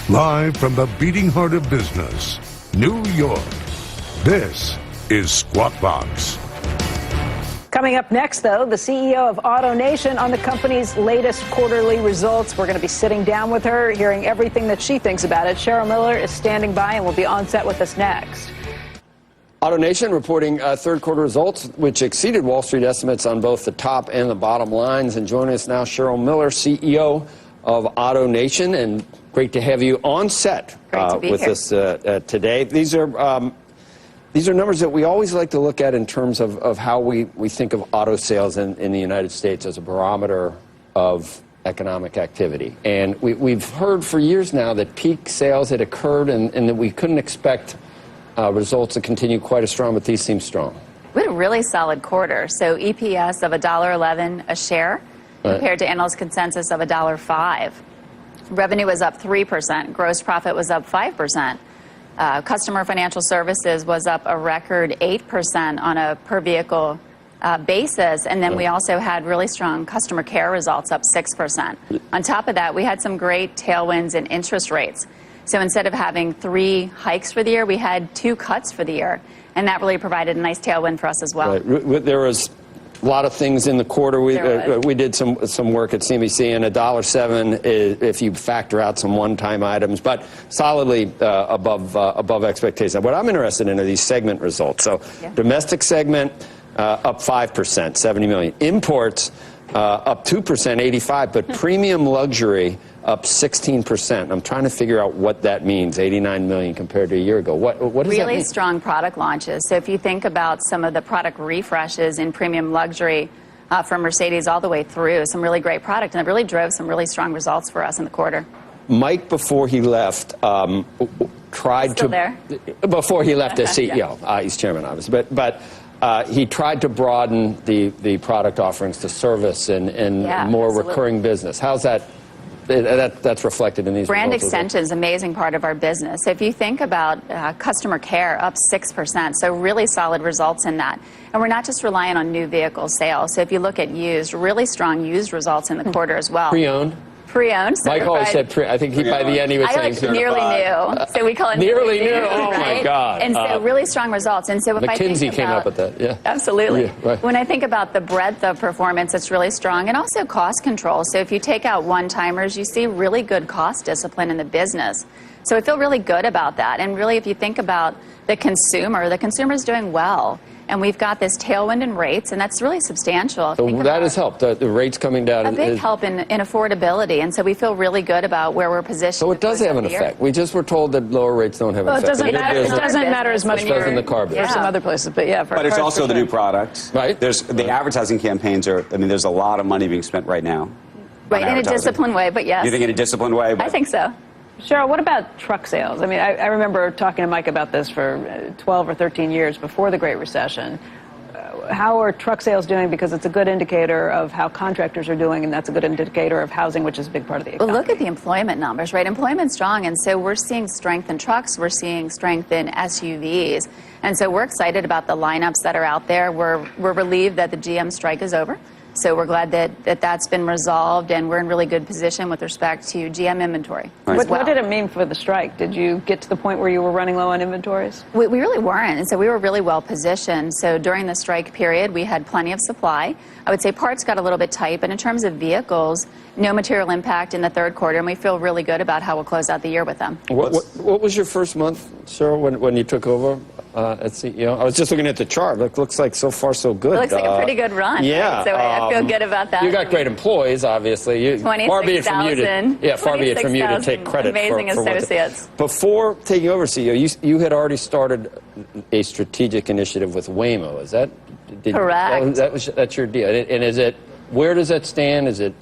Live from the beating heart of business, New York, this is SquawkBox. Coming up next, though, the CEO of AutoNation on the company's latest quarterly results. We're going to be sitting down with her, hearing everything that she thinks about it. Cheryl Miller is standing by and will be on set with us next. AutoNation reporting third quarter results, which exceeded Wall Street estimates on both the top and the bottom lines. And joining us now, Cheryl Miller, CEO of AutoNation, and great to have you on set with us today. These are numbers that we always like to look at in terms of how we think of auto sales in the United States as a barometer of economic activity. And we've heard for years now that peak sales had occurred and that we couldn't expect results to continue quite as strong, but these seem strong. We had a really solid quarter. So EPS of $1.11 a share compared to analyst consensus of $1.05. Revenue was up 3%. Gross profit was up 5%. Customer financial services was up a record 8% on a per vehicle basis. And then we also had really strong customer care results, up 6%. On top of that, we had some great tailwinds in interest rates. So instead of having 3 hikes for the year, we had 2 cuts for the year. And that really provided a nice tailwind for us as well. Right. There was a lot of things in the quarter. We did some work at CNBC, and $1.07 is, if you factor out some one-time items, but solidly above expectations. What I'm interested in are these segment results. So domestic segment up 5%, $70 million. Imports up 2%, $85, but premium luxury up 16%. I'm trying to figure out what that means, $89 million compared to a year ago. What does that mean? Really strong product launches. So if you think about some of the product refreshes in premium luxury from Mercedes all the way through, some really great product, and it really drove some really strong results for us in the quarter. Mike, before he left, tried to... Before he left as CEO, he's chairman, obviously, but he tried to broaden the product offerings to service and more recurring business. How's that? That's reflected in these brand results. Extension is an amazing part of our business. So if you think about customer care, up 6%, so really solid results in that. And we're not just relying on new vehicle sales. So if you look at used, really strong used results in the quarter as well. Pre-owned? Pre-owned. Mike always said pre. I think by the end he was saying nearly new. So we call it nearly new. Oh my God! And so really strong results. And so if I think McKinsey came up with that. Yeah. Absolutely. Yeah, right. When I think about the breadth of performance, it's really strong, and also cost control. So if you take out one-timers, you see really good cost discipline in the business. So I feel really good about that. And really, if you think about the consumer is doing well. And we've got this tailwind in rates, and that's really substantial. So that has helped. The rates coming down. A big help in affordability, and so we feel really good about where we're positioned. So it does have an effect. We just were told that lower rates don't have an effect. It doesn't matter as much for in the car business. For some other places, but yeah. But it's also the new products. Right. There's the advertising campaigns are. I mean, there's a lot of money being spent right now. Right, in a disciplined way, but yes. You think in a disciplined way? I think so. Cheryl, what about truck sales? I mean, I remember talking to Mike about this for 12 or 13 years before the Great Recession. How are truck sales doing? Because it's a good indicator of how contractors are doing, and that's a good indicator of housing, which is a big part of the economy. Well, look at the employment numbers, right? Employment's strong, and so we're seeing strength in trucks. We're seeing strength in SUVs. And so we're excited about the lineups that are out there. We're relieved that the GM strike is over. So we're glad that that's been resolved, and we're in really good position with respect to GM inventory. Right. What did it mean for the strike? Did you get to the point where you were running low on inventories? We really weren't, and so we were really well positioned. So during the strike period, we had plenty of supply. I would say parts got a little bit tight, but in terms of vehicles, no material impact in the third quarter, and we feel really good about how we'll close out the year with them. What was your first month, Cheryl, when you took over at CEO? I was just looking at the chart. It looks like so far so good. It looks like a pretty good run. Yeah. Right? So I feel good about that. You got great employees, obviously. Far be it from you to take credit amazing for associates. Before taking over CEO, you had already started a strategic initiative with Waymo. Is that correct? That's your deal. And is it? Where does that stand? Is it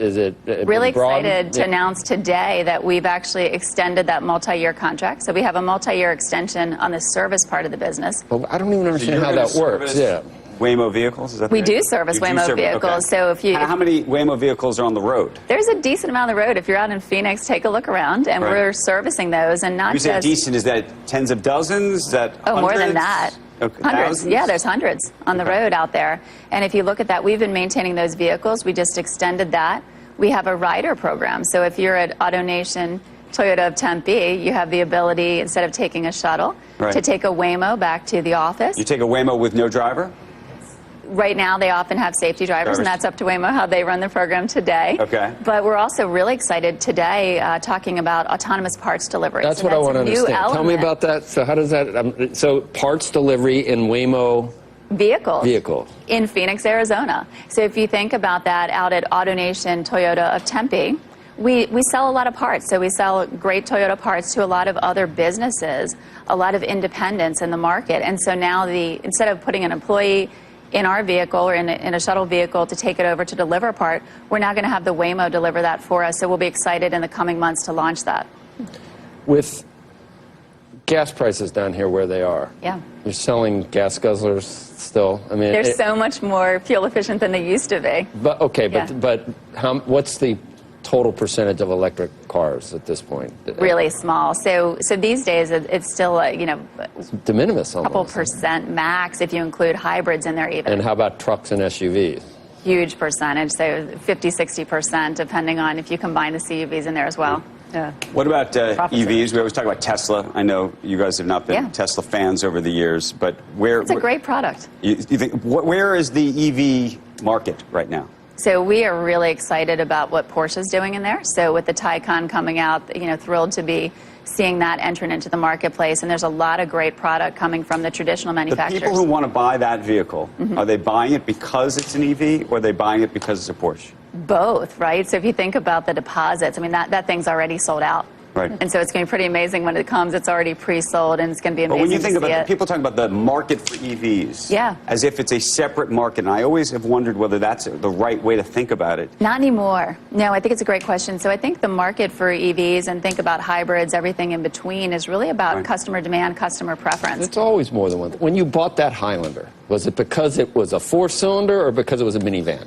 really excited to announce today that we've actually extended that multi-year contract. So we have a multi-year extension on the service part of the business. Well, I don't even understand how that works. Yeah. Waymo vehicles? Is that we do service Waymo vehicles. Okay. So if you how many Waymo vehicles are on the road? There's a decent amount on the road. If you're out in Phoenix, take a look around, and we're servicing those, and not you say decent. Is that tens of dozens? Is that hundreds? More than that. Okay. Hundreds. Thousands? Yeah, there's hundreds on the road out there. And if you look at that, we've been maintaining those vehicles. We just extended that. We have a rider program. So if you're at AutoNation Toyota of Tempe, you have the ability, instead of taking a shuttle, Right. to take a Waymo back to the office. You take a Waymo with no driver? Right now, they often have safety drivers, and that's up to Waymo how they run the program today. Okay. But we're also really excited today talking about autonomous parts delivery. That's So what I want to a new understand. Tell me element. about that. So how does that, so parts delivery in Waymo Vehicle in Phoenix, Arizona. So if you think about that, out at AutoNation Toyota of Tempe, we sell a lot of parts. So we sell great Toyota parts to a lot of other businesses, a lot of independents in the market. And so now instead of putting an employee in our vehicle or in a shuttle vehicle to take it over to deliver a part, we're now going to have the Waymo deliver that for us. So we'll be excited in the coming months to launch that. With gas prices down here where they are, Yeah. you're selling gas guzzlers still. I mean, They're so much more fuel efficient than they used to be. But okay, Yeah. but what's the total percentage of electric cars at this point? Really small. So these days it's still De minimis couple almost. percent max if you include hybrids in there even. And how about trucks and SUVs? Huge percentage, so 50-60% depending on if you combine the CUVs in there as well. Yeah. What about Profit EVs? We always talk about Tesla. I know you guys have not been Yeah. Tesla fans over the years, but where... It's a great product. You think, where is the EV market right now? So we are really excited about what Porsche's doing in there. So with the Taycan coming out, thrilled to be seeing that entrant into the marketplace. And there's a lot of great product coming from the traditional The manufacturers. people who want to buy that vehicle, are they buying it because it's an EV, or are they buying it because it's a Porsche? Both, right? So if you think about the deposits, I mean, that thing's already sold out. Right. And so it's going to be pretty amazing when it comes. It's already pre-sold, and it's going to be amazing But when you to think see about it. people talk about the market for EVs, Yeah. as if it's a separate market, and I always have wondered whether that's the right way to think about it. Not anymore. No, I think it's a great question. So I think the market for EVs and think about hybrids, everything in between, is really about Right. customer demand, customer preference. It's always more than one. When you bought that Highlander, was it because it was a four-cylinder or because it was a minivan?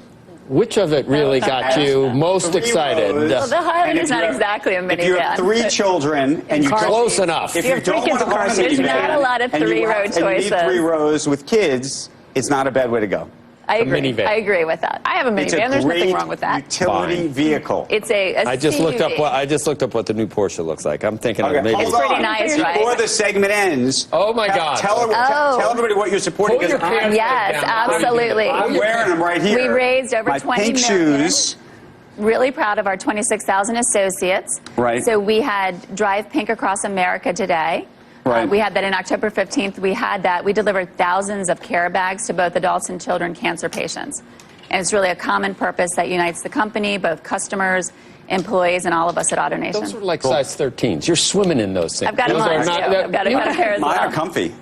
Which of it really got you most Three excited? rows. Well, the And Highlander's if not you have- exactly a If you have minivan. 3 children and you car don't- Close enough. If You you have three don't kids want to in car own a seats. There's minivan not a lot of and you three-row have- and you need choices. 3 rows with kids, it's not a bad way to go. I agree. minivan. I agree with that. I have a It's a minivan. There's nothing great wrong with that. utility Fine. vehicle. It's a I just looked up CUV. what the new Porsche looks like. I'm thinking Okay, of maybe. hold It's pretty on. nice, right? Before the segment ends, Oh, my God. tell everybody what you're supporting. Pull your because pants Yes, down. absolutely. I'm wearing them right here. We raised over My 20 pink million. shoes. Really proud of our 26,000 associates. Right. So we had Drive Pink Across America today. Right. We had that in October 15th. We had that. We delivered thousands of care bags to both adults and children cancer patients. And it's really a common purpose that unites the company, both customers, employees, and all of us at AutoNation. Those are like size 13s. You're swimming in those things. I've got them Those are on, not- too. I've got a pair as Mine well. are comfy.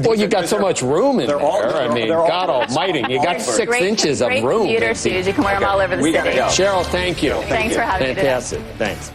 Well, you got so much room in there. I mean, they're all- God almighty, you got Great 6 inches of Great room. commuter shoes. You can wear them all over the We city. gotta go. Cheryl, thank you. Thanks for having me today. Fantastic. Thanks.